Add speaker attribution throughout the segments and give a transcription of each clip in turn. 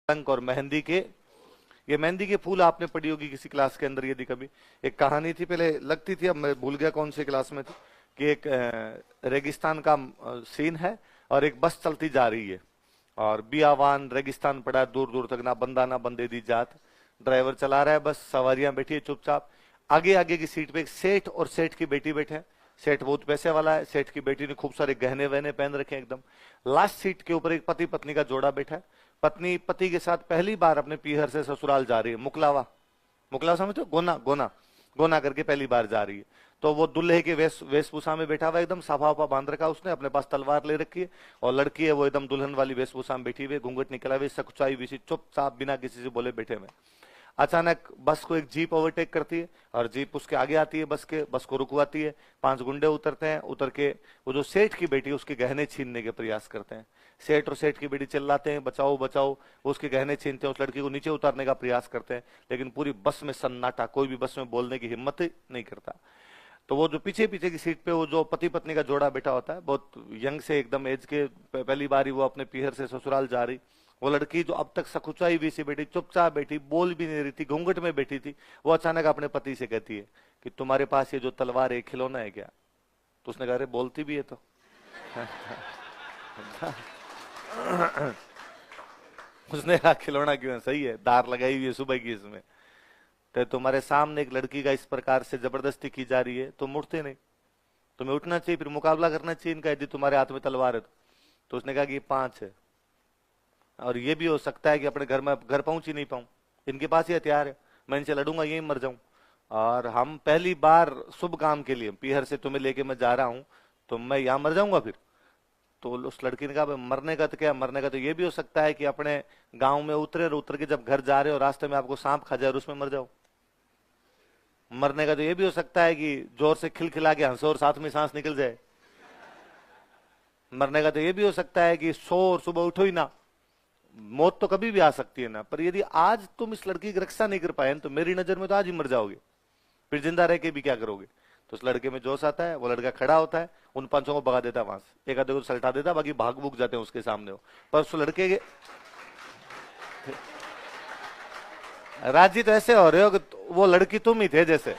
Speaker 1: रंग और मेहंदी के, ये मेहंदी के फूल आपने पढ़ी होगी किसी क्लास के अंदर यदि कभी। एक कहानी थी पहले, लगती थी, अब मैं भूल गया कौन से क्लास में थी, कि एक रेगिस्तान का सीन है और एक बस चलती जा रही है और बियावान रेगिस्तान पड़ा है, दूर दूर तक ना बंदा ना बंदे दी जात। ड्राइवर चला रहा है बस, सवारियां बैठी है चुपचाप। आगे आगे की सीट पे एक सेठ और सेठ की बेटी बैठे हैं। सेठ बहुत पैसे वाला है, सेठ की बेटी ने खूब सारे गहने वहने पहन रखे हैं एकदम। लास्ट सीट के ऊपर एक पति पत्नी का जोड़ा बैठा है। पत्नी पति के साथ पहली बार अपने पीहर से ससुराल जा रही है। मुकलावा, मुकलावा समझते हो, गोना गोना गोना करके पहली बार जा रही है। तो वो दुल्हे के वेशभूषा में बैठा हुआ, एकदम साफा वाफा बांध रखा उसने, अपने पास तलवार ले रखी है। और लड़की है वो एकदम दुल्हन वाली वेशभूषा में बैठी हुई, घूंघट निकला हुई, सकुचाई हुई, चुपचाप बिना किसी से बोले बैठे हुए। अचानक बस को एक जीप ओवरटेक करती है और जीप उसके आगे आती है, बस को रुकवाती है। 5 गुंडे उतरते हैं, उतर के वो जो सेठ की बेटी उसके गहने छीनने के प्रयास करते हैं। सेठ और सेठ की बेटी चिल्लाते हैं बचाओ बचाओ, वो उसके गहने छीनते हैं, उस लड़की को नीचे उतारने का प्रयास करते हैं, लेकिन पूरी बस में सन्नाटा, कोई भी बस में बोलने की हिम्मत ही नहीं करता। तो वो जो पीछे पीछे की सीट पे वो जो पति पत्नी का जोड़ा बैठा होता है, बहुत यंग से एकदम एज के, पहली बार ही वो अपने पीहर से ससुराल जा रही। वो लड़की जो अब तक सकुचाई हुई सी बैठी, चुपचाप बैठी, बोल भी नहीं रही थी, घूंघट में बैठी थी, वो अचानक अपने पति से कहती है कि तुम्हारे पास ये जो तलवार है खिलौना है क्या? तो उसने कहा अरे बोलती भी है तो। उसने कहा खिलौना क्यों है, सही है, दार लगाई हुई है सुबह की इसमें। तो तुम्हारे सामने एक लड़की का इस प्रकार से जबरदस्ती की जा रही है, तुम उठते नहीं, तुम्हें उठना चाहिए, फिर मुकाबला करना चाहिए इनका, यदि तुम्हारे हाथ में तलवार है तो उसने कहा कि ये 5 है और ये भी हो सकता है कि अपने घर पहुंच ही नहीं पाऊं, इनके पास ही हथियार है, मैं इनसे लड़ूंगा यही मर जाऊं। और हम पहली बार शुभ काम के लिए पीहर से तुम्हें लेके मैं जा रहा हूं, तो मैं यहां मर जाऊंगा फिर? तो उस लड़की ने कहा मरने का तो क्या, मरने का तो ये भी हो सकता है कि अपने गांव में उतरे और उतर के जब घर जा रहे हो रास्ते में आपको सांप खा जाए और उसमें मर जाओ। मरने का तो ये भी हो सकता है कि जोर से खिलखिला के हंसो और साथ में सांस निकल जाए। मरने का तो ये भी हो सकता है कि सो और सुबह उठो ही ना, मौत तो कभी भी आ सकती है ना। पर यदि आज तुम इस लड़की की रक्षा नहीं कर पाए तो मेरी नजर में तो आज ही मर जाओगे, फिर जिंदा रह के भी क्या करोगे? तो उस लड़के में जोश आता है, वो लड़का खड़ा होता है, उन 5 को भगा देता है वहां से, एक आधे को सलटा देता, बाकी भाग भूग जाते हैं उसके सामने हो। पर उस लड़के के राजी तो ऐसे हो रहे हो कि वो लड़की तुम ही थे जैसे।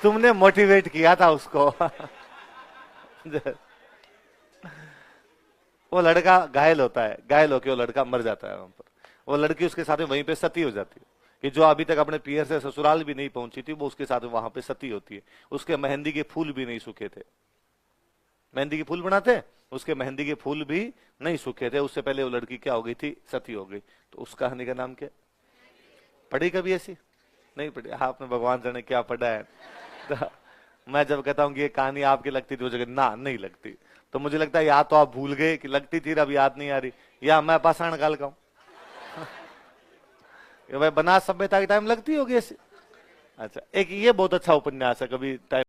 Speaker 1: तुमने मोटिवेट किया था उसको। वो लड़का घायल होता है, घायल होकर वो लड़का मर जाता है वहां पर। वो लड़की उसके साथ में वहीं पे सती हो जाती है, कि जो अभी तक अपने पीहर से ससुराल भी नहीं पहुंची थी वो उसके साथ वहां पे सती होती है। उसके मेहंदी के फूल भी नहीं सूखे थे, मेहंदी के फूल बनाते, उसके मेहंदी के फूल भी नहीं सूखे थे, उससे पहले वो लड़की क्या हो गई थी, सती हो गई। तो उस कहानी का नाम क्या? पढ़ी कभी ऐसी? नहीं पढ़ी? आपने भगवान जाने क्या पढ़ा है। तो मैं जब कहता हूँ कि ये कहानी आपकी लगती थी, वो जगह ना नहीं लगती, तो मुझे लगता है या तो आप भूल गए कि लगती थी अब याद नहीं आ रही, या मैं पाषाण काल का हूं। भाई बनास सभ्यता के टाइम लगती होगी ऐसी। अच्छा, एक ये बहुत अच्छा उपन्यास है, कभी टाइम